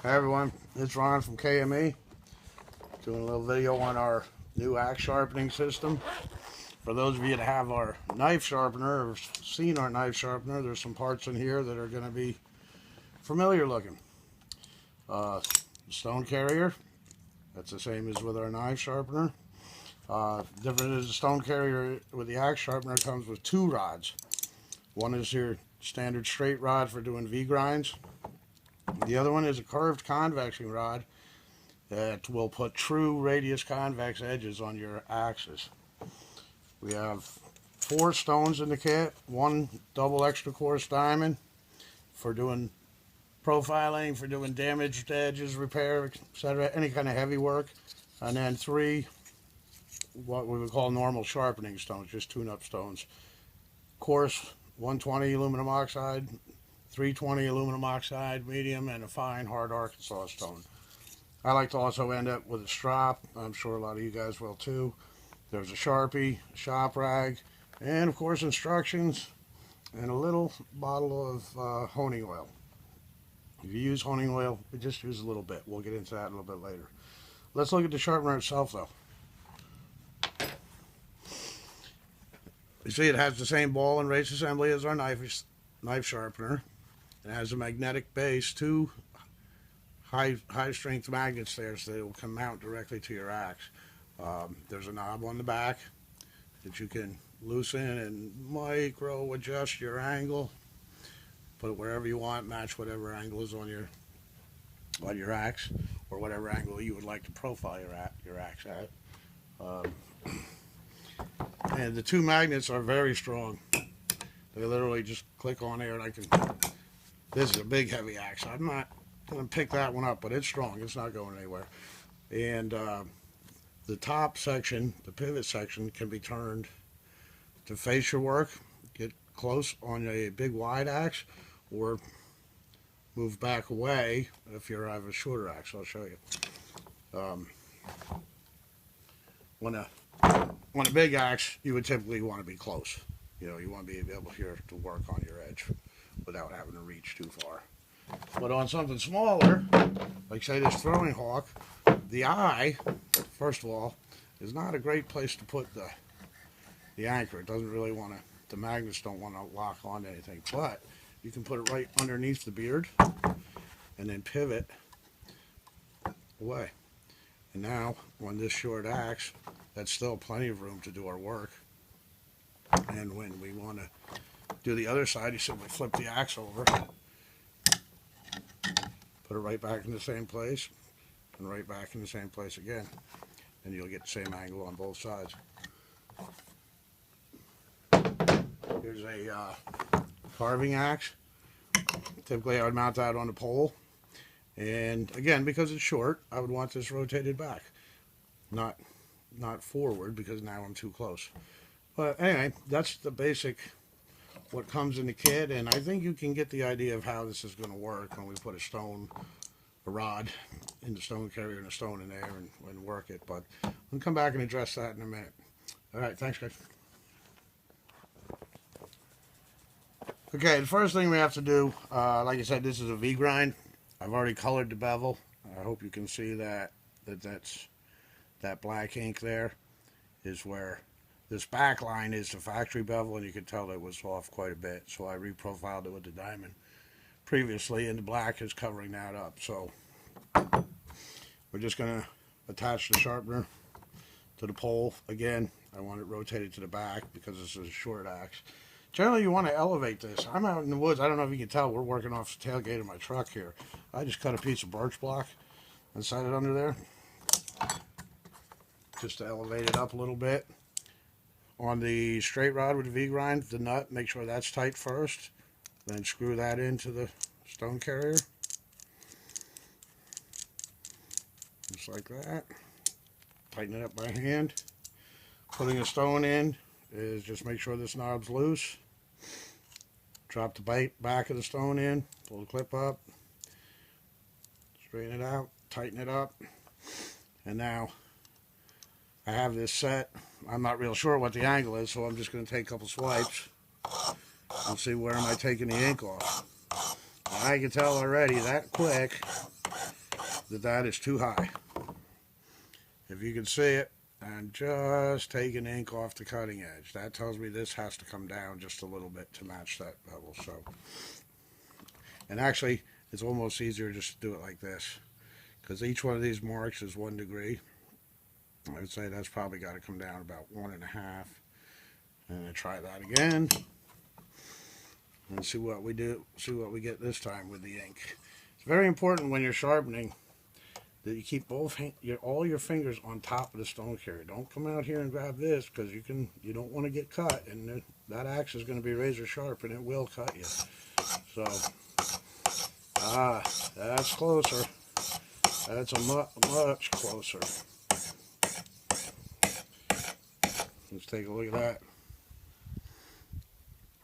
Hey everyone, it's Ron from KME, doing a little video on our new axe sharpening system. For those of you that have our knife sharpener or seen our knife sharpener, there's some parts in here that are going to be familiar looking. Stone carrier, that's the same as with our knife sharpener. Different is the stone carrier with the axe sharpener comes with two rods. One is your standard straight rod for doing V grinds. The other one is a curved convexing rod that will put true radius convex edges on your axes. We have 4 stones in the kit, 1 double extra coarse diamond for doing profiling, for doing damaged edges, repair, etc., any kind of heavy work, and then 3 what we would call normal sharpening stones, just tune-up stones. Coarse 120 aluminum oxide, 320 aluminum oxide medium, and a fine hard Arkansas stone. I like to also end up with a strop. I'm sure a lot of you guys will too. There's a Sharpie, a shop rag, and of course instructions, and a little bottle of honing oil. If you use honing oil, just use a little bit. We'll get into that a little bit later. Let's look at the sharpener itself though. You see it has the same ball and race assembly as our knife sharpener. It has a magnetic base, 2 high strength magnets there, so they will come mount directly to your axe. There's a knob on the back that you can loosen and micro adjust your angle. Put it wherever you want, match whatever angle is on your axe, or whatever angle you would like to profile your axe at. And the 2 magnets are very strong. They literally just click on there, and I can. This is a big heavy axe. I'm not going to pick that one up, but it's strong. It's not going anywhere. And the top section, the pivot section, can be turned to face your work, get close on a big wide axe, or move back away if you have a shorter axe. I'll show you. On a big axe, you would typically want to be close. You know, you want to be able here to work on your edge without having to reach too far. But on something smaller, like say this throwing hawk, the eye, first of all, is not a great place to put the anchor. It doesn't really want to, the magnets don't want to lock onto anything. But you can put it right underneath the beard and then pivot away. And now, on this short axe, that's still plenty of room to do our work. And when we want to do the other side, you simply flip the axe over, put it right back in the same place, and right back in the same place again. And you'll get the same angle on both sides. Here's a carving axe. Typically I would mount that on a pole. And again, because it's short, I would want this rotated back. Not forward, because now I'm too close. But anyway, that's the basic, what comes in the kit, and I think you can get the idea of how this is going to work when we put a rod in the stone carrier and a stone in there and work it. But we'll come back and address that in a minute. All right, thanks guys. Okay, the first thing we have to do, like I said, this is a V grind. I've already colored the bevel. I hope you can see that black ink there is where this back line is the factory bevel, and you can tell it was off quite a bit. So I reprofiled it with the diamond previously, and the black is covering that up. So we're just going to attach the sharpener to the pole. Again, I want it rotated to the back because this is a short axe. Generally, you want to elevate this. I'm out in the woods. I don't know if you can tell. We're working off the tailgate of my truck here. I just cut a piece of birch block and set it under there just to elevate it up a little bit. On the straight rod with the V grind, the nut, make sure that's tight first. Then screw that into the stone carrier. Just like that. Tighten it up by hand. Putting a stone in is just make sure this knob's loose. Drop the back of the stone in, pull the clip up, straighten it out, tighten it up, and now I have this set. I'm not real sure what the angle is, so I'm just going to take a couple swipes and see where am I taking the ink off. I can tell already that quick that is too high. If you can see it, I'm just taking ink off the cutting edge. That tells me this has to come down just a little bit to match that bevel. So, and actually, it's almost easier just to do it like this, because each one of these marks is 1 degree. I would say that's probably got to come down about 1.5. And then try that again, and see what we do. See what we get this time with the ink. It's very important when you're sharpening that you keep all your fingers on top of the stone carrier. Don't come out here and grab this, because you don't want to get cut, and that axe is going to be razor sharp and it will cut you. So that's closer. That's a much closer. Let's take a look at that.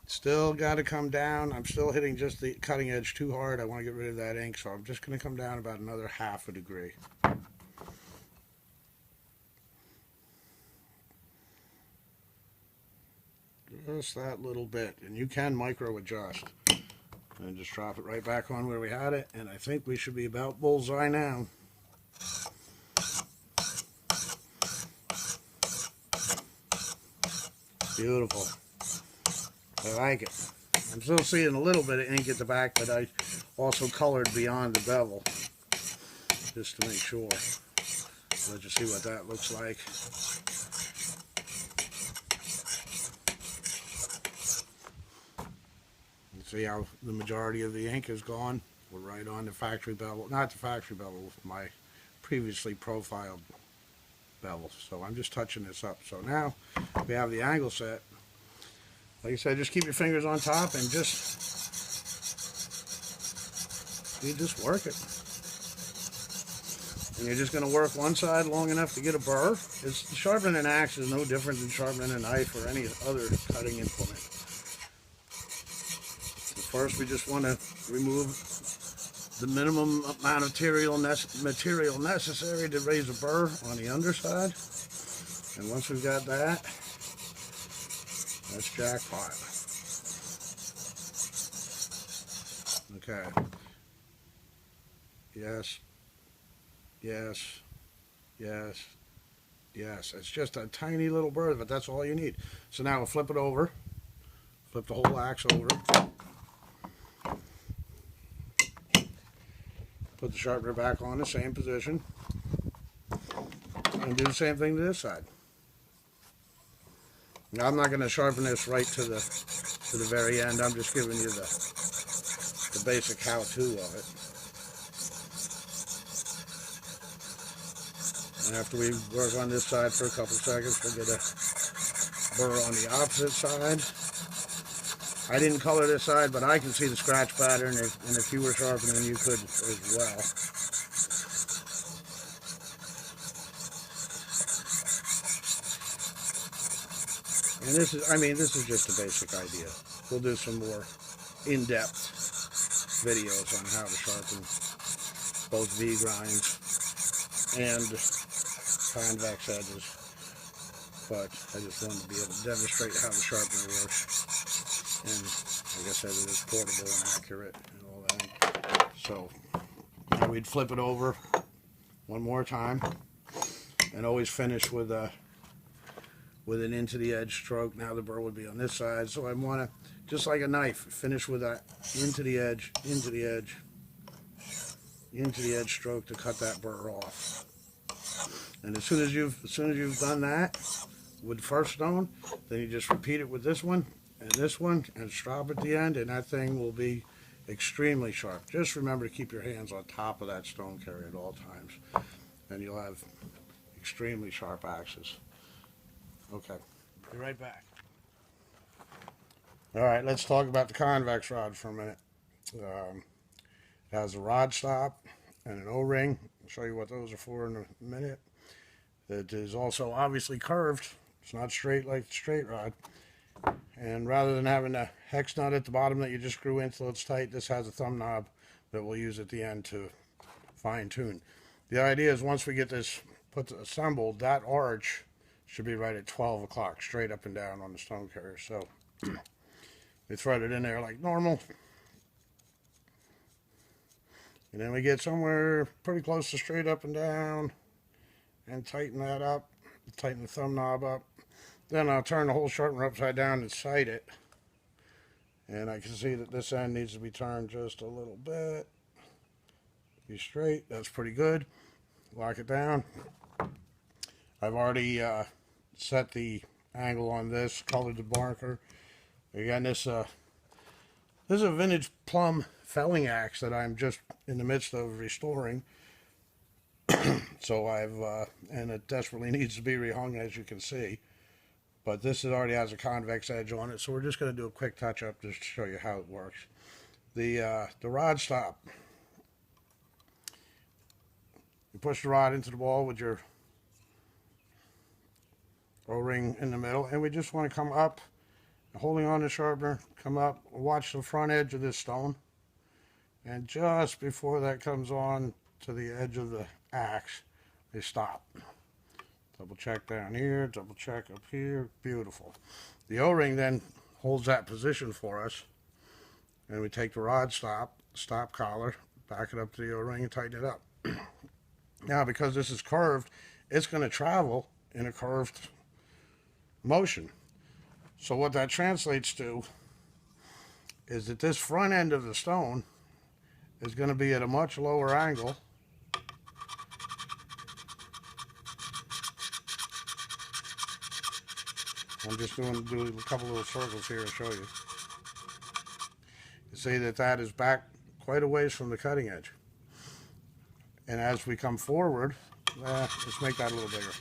Still got to come down. I'm still hitting just the cutting edge too hard. I want to get rid of that ink, so I'm just going to come down about another 1/2 degree. Just that little bit, and you can micro adjust. And just drop it right back on where we had it, and I think we should be about bullseye now. Beautiful. I like it. I'm still seeing a little bit of ink at the back, but I also colored beyond the bevel just to make sure. Let's just see what that looks like. You see how the majority of the ink is gone? We're right on the factory bevel, not the factory bevel, my previously profiled bevel. So I'm just touching this up. So now we have the angle set. Like I said, just keep your fingers on top and you just work it. And you're just going to work one side long enough to get a burr. Sharpening an axe is no different than sharpening a knife or any other cutting implement. First, we just want to remove the minimum amount of material necessary to raise a burr on the underside. And once we've got that, that's jackpot. Okay. Yes. Yes. Yes. Yes. It's just a tiny little burr, but that's all you need. So now we'll flip it over. Flip the whole axe over. Put the sharpener back on the same position. And do the same thing to this side. Now I'm not going to sharpen this right to the very end. I'm just giving you the basic how-to of it. And after we work on this side for a couple seconds, we'll get a burr on the opposite side. I didn't color this side, but I can see the scratch pattern, and if you were sharpening, you could as well. And this is just a basic idea. We'll do some more in-depth videos on how to sharpen both V-grinds and convex edges. But I just wanted to be able to demonstrate how the sharpener works. And like I said, it is portable and accurate and all that. So now we'd flip it over one more time and always finish with an into the edge stroke. Now the burr would be on this side, so I want to, just like a knife, finish with that into the edge stroke to cut that burr off. And as soon as you've done that with the first stone, then you just repeat it with this one and stop at the end, and that thing will be extremely sharp. Just remember to keep your hands on top of that stone carrier at all times, and you'll have extremely sharp axes. Okay, be right back. All right, let's talk about the convex rod for a minute. It has a rod stop and an O-ring. I'll show you what those are for in a minute. It is also obviously curved. It's not straight like the straight rod. And rather than having a hex nut at the bottom that you just screw in so it's tight, this has a thumb knob that we'll use at the end to fine tune. The idea is once we get this assembled, that arch should be right at 12 o'clock, straight up and down on the stone carrier. So we thread it in there like normal. And then we get somewhere pretty close to straight up and down and tighten that up, tighten the thumb knob up. Then I'll turn the whole sharpener upside down and sight it. And I can see that this end needs to be turned just a little bit. Be straight, that's pretty good. Lock it down. I've already set the angle on this, colored the marker. Again, this is a vintage plum felling axe that I'm just in the midst of restoring. So and it desperately needs to be rehung, as you can see. But this already has a convex edge on it, so we're just going to do a quick touch up just to show you how it works. The rod stop. You push the rod into the ball with your O-ring in the middle, and we just want to come up, holding on the sharpener, come up, watch the front edge of this stone, and just before that comes on to the edge of the axe, they stop. Double check down here, double check up here, beautiful. The O-ring then holds that position for us, and we take the rod stop collar, back it up to the O-ring and tighten it up. Now, because this is curved, it's going to travel in a curved motion. So what that translates to is that this front end of the stone is going to be at a much lower angle I'm just doing a couple little circles here to show you. You see that is back quite a ways from the cutting edge. And as we come forward, let's make that a little bigger.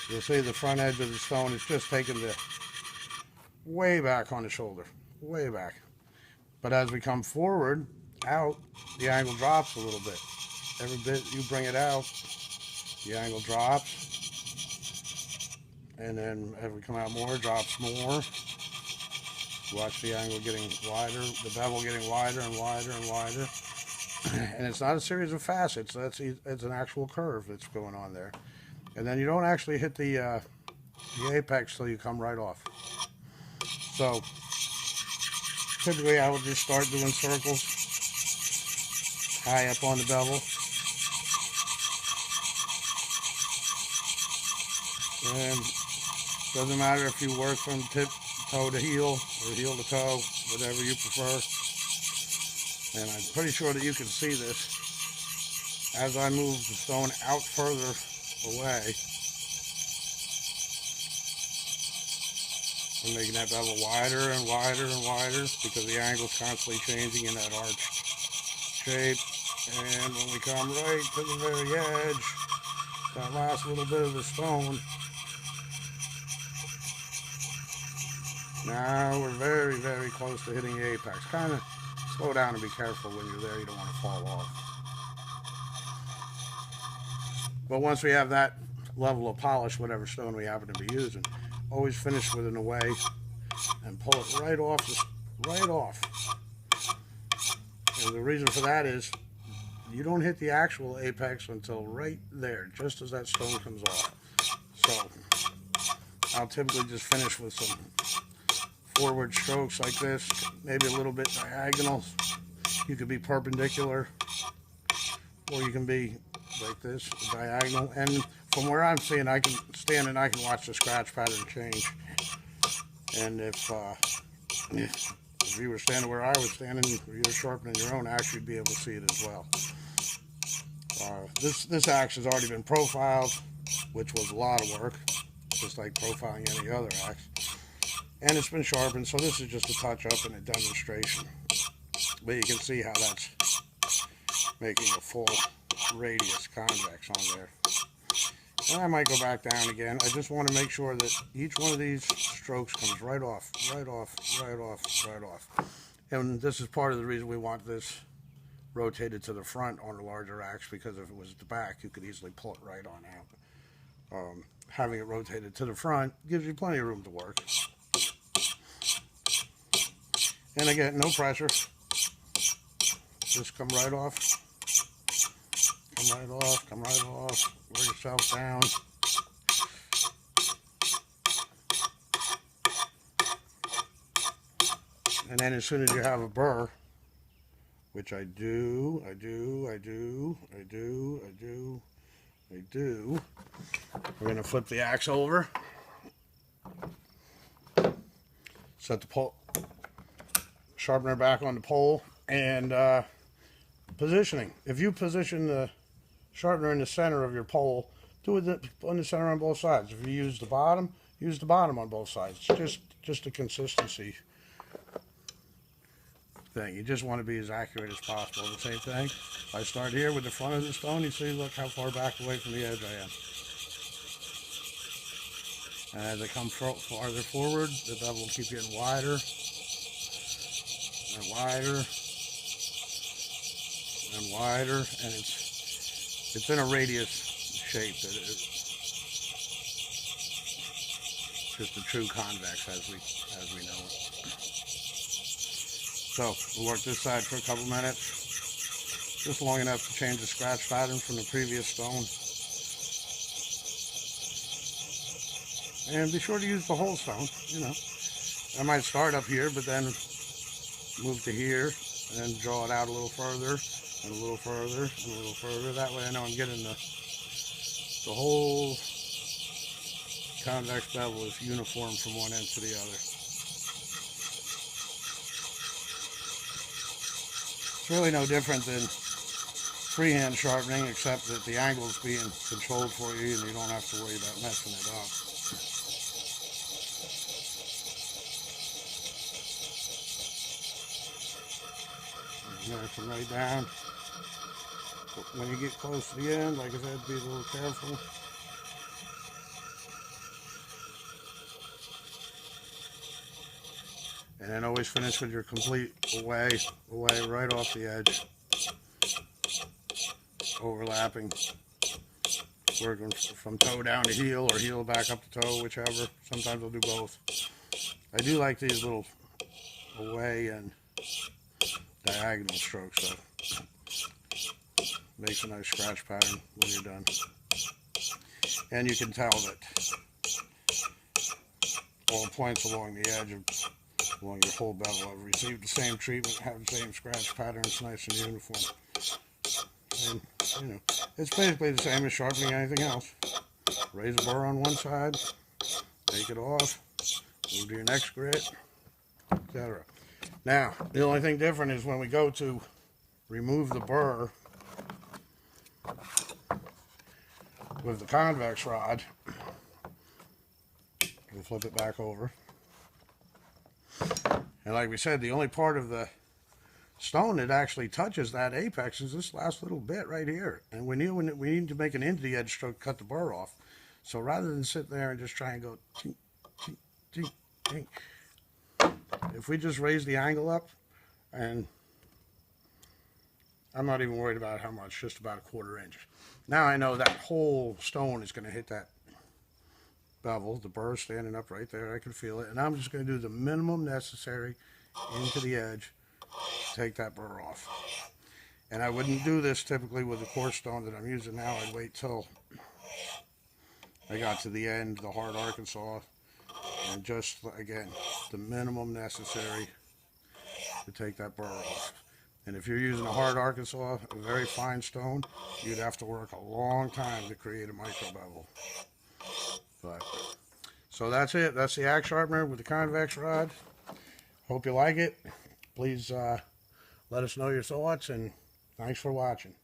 You'll see the front edge of the stone is just taking the way back on the shoulder, way back. But as we come forward, out, the angle drops a little bit. Every bit you bring it out, the angle drops. And then as we come out more, it drops more. Watch the angle getting wider, the bevel getting wider and wider and wider. And it's not a series of facets, it's an actual curve that's going on there. And then you don't actually hit the apex till you come right off. So typically I would just start doing circles high up on the bevel. And doesn't matter if you work from tip toe to heel or heel to toe, whatever you prefer. And I'm pretty sure that you can see this as I move the stone out further away. I'm making that bevel wider and wider and wider because the angle's constantly changing in that arched shape. And when we come right to the very edge, that last little bit of the stone, now we're very, very close to hitting the apex. Kind of slow down and be careful when you're there. You don't want to fall off. But once we have that level of polish, whatever stone we happen to be using, always finish with an away and pull it right off. Right off. And the reason for that is you don't hit the actual apex until right there, just as that stone comes off. So I'll typically just finish with some forward strokes like this, maybe a little bit diagonal. You could be perpendicular, or you can be like this, diagonal. And from where I'm seeing, I can stand and I can watch the scratch pattern change. And if you were standing where I was standing, or you're sharpening your own axe, you'd be able to see it as well. This axe has already been profiled, which was a lot of work, just like profiling any other axe. And it's been sharpened, so this is just a touch-up and a demonstration. But you can see how that's making a full radius convex on there. And I might go back down again. I just want to make sure that each one of these strokes comes right off, right off, right off, right off. And this is part of the reason we want this rotated to the front on a larger axe, because if it was at the back, you could easily pull it right on out. Having it rotated to the front gives you plenty of room to work. And again, no pressure. Just come right off. Come right off, come right off. Wear yourself down. And then as soon as you have a burr, which I do. We're going to flip the axe over, set the pole sharpener back on the pole, and positioning. If you position the sharpener in the center of your pole, do it on the center on both sides. If you use the bottom on both sides. Just a consistency thing. You just want to be as accurate as possible. The same thing. If I start here with the front of the stone, you see, look how far back away from the edge I am. And as I come farther forward, the bevel will keep getting wider and wider and wider, and it's in a radius shape that it's just a true convex as we know it. So we'll work this side for a couple minutes, just long enough to change the scratch pattern from the previous stone. And be sure to use the whole stone, you know. I might start up here, but then move to here, and then draw it out a little further, and a little further, and a little further. That way I know I'm getting the whole convex bevel is uniform from one end to the other. It's really no different than freehand sharpening, except that the angle is being controlled for you and you don't have to worry about messing it up. And then come right down. When you get close to the end, like I said, be a little careful. And then always finish with your complete away right off the edge. Overlapping. Working from toe down to heel, or heel back up to toe, whichever. Sometimes I'll do both. I do like these little away and diagonal strokes, though. Makes a nice scratch pattern when you're done. And you can tell that all points along the edge of along your whole bevel have received the same treatment, have the same scratch pattern. It's nice and uniform. And, you know, it's basically the same as sharpening anything else. Raise a burr on one side, take it off, move to your next grit, etc. Now, the only thing different is when we go to remove the burr with the convex rod, we'll flip it back over. And like we said, the only part of the stone that actually touches that apex is this last little bit right here. And we need to make an into the edge stroke to cut the burr off. So rather than sit there and just try and go tink, tink, tink, tink, if we just raise the angle up, and I'm not even worried about how much, just about a 1/4 inch. Now I know that whole stone is going to hit that bevel, the burr standing up right there. I can feel it. And I'm just going to do the minimum necessary into the edge to take that burr off. And I wouldn't do this typically with the coarse stone that I'm using now. I'd wait till I got to the end, the hard Arkansas, and just, again, the minimum necessary to take that burr off. And if you're using a hard Arkansas, a very fine stone, you'd have to work a long time to create a micro bevel. But, so that's it. That's the axe sharpener with the convex rod. Hope you like it. Please let us know your thoughts, and thanks for watching.